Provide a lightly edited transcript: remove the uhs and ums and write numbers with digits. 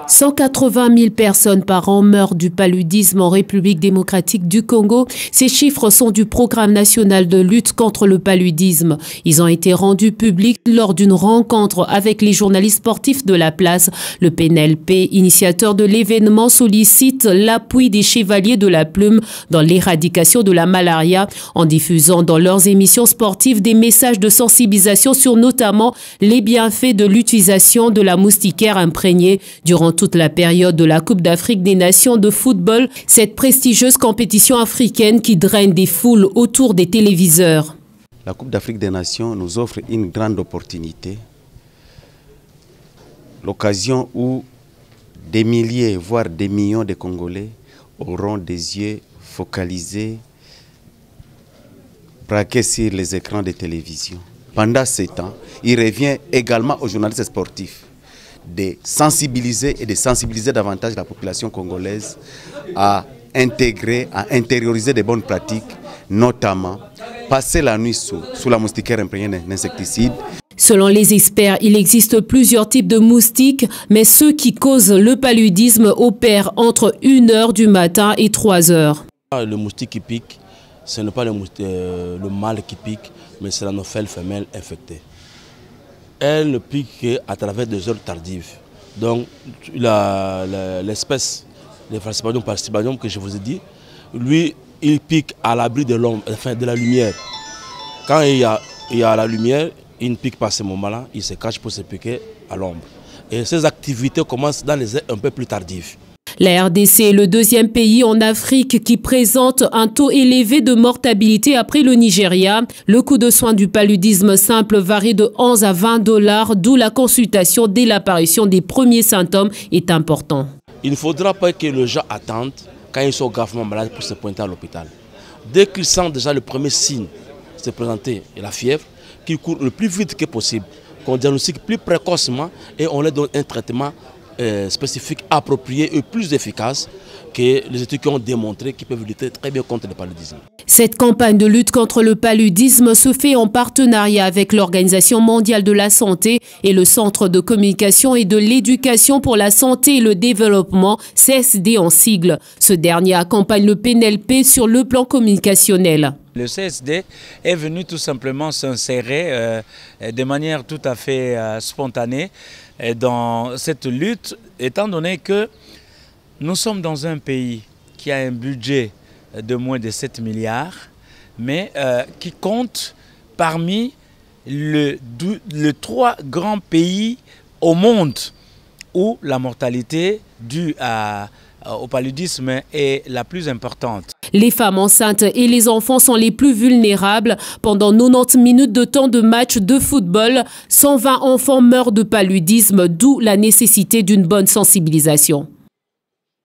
180 000 personnes par an meurent du paludisme en République démocratique du Congo. Ces chiffres sont du programme national de lutte contre le paludisme. Ils ont été rendus publics lors d'une rencontre avec les journalistes sportifs de la place. Le PNLP, initiateur de l'événement, sollicite l'appui des chevaliers de la plume dans l'éradication de la malaria en diffusant dans leurs émissions sportives des messages de sensibilisation sur notamment les bienfaits de l'utilisation de la moustiquaire imprégnée durant toute la période de la Coupe d'Afrique des Nations de football, cette prestigieuse compétition africaine qui draine des foules autour des téléviseurs. La Coupe d'Afrique des Nations nous offre une grande opportunité, l'occasion où des milliers, voire des millions de Congolais auront des yeux focalisés, braqués sur les écrans de télévision. Pendant ce temps, il revient également aux journalistes sportifs de sensibiliser et de sensibiliser davantage la population congolaise à intégrer, à intérioriser des bonnes pratiques, notamment passer la nuit sous la moustiquaire imprégnée d'insecticides. Selon les experts, il existe plusieurs types de moustiques, mais ceux qui causent le paludisme opèrent entre 1 h du matin et 3 heures. Le moustique qui pique, ce n'est pas le mâle qui pique, mais c'est l'anophèle femelle infectée. Elle ne pique qu'à travers des heures tardives. Donc l'espèce, le Falciparum que je vous ai dit, lui, il pique à l'abri de l'ombre, enfin de la lumière. Quand il y a la lumière, il ne pique pas à ce moment-là, il se cache pour se piquer à l'ombre. Et ces activités commencent dans les heures un peu plus tardives. La RDC est le 2e pays en Afrique qui présente un taux élevé de mortalité après le Nigeria. Le coût de soins du paludisme simple varie de 11 à 20 $, d'où la consultation dès l'apparition des premiers symptômes est important. Il ne faudra pas que les gens attendent quand ils sont gravement malades pour se pointer à l'hôpital. Dès qu'ils sentent déjà le premier signe se présenter et la fièvre, qu'ils courent le plus vite que possible, qu'on diagnostique plus précocement et on leur donne un traitement spécifiques, appropriés et plus efficaces que les études qui ont démontré qu'ils peuvent lutter très bien contre le paludisme. Cette campagne de lutte contre le paludisme se fait en partenariat avec l'Organisation mondiale de la santé et le Centre de communication et de l'éducation pour la santé et le développement, CSD en sigle. Ce dernier accompagne le PNLP sur le plan communicationnel. Le CSD est venu tout simplement s'insérer de manière tout à fait spontanée dans cette lutte, étant donné que nous sommes dans un pays qui a un budget de moins de 7 milliards, mais qui compte parmi les 3 grands pays au monde où la mortalité due au paludisme est la plus importante. Les femmes enceintes et les enfants sont les plus vulnérables. Pendant 90 minutes de temps de match de football, 120 enfants meurent de paludisme, d'où la nécessité d'une bonne sensibilisation.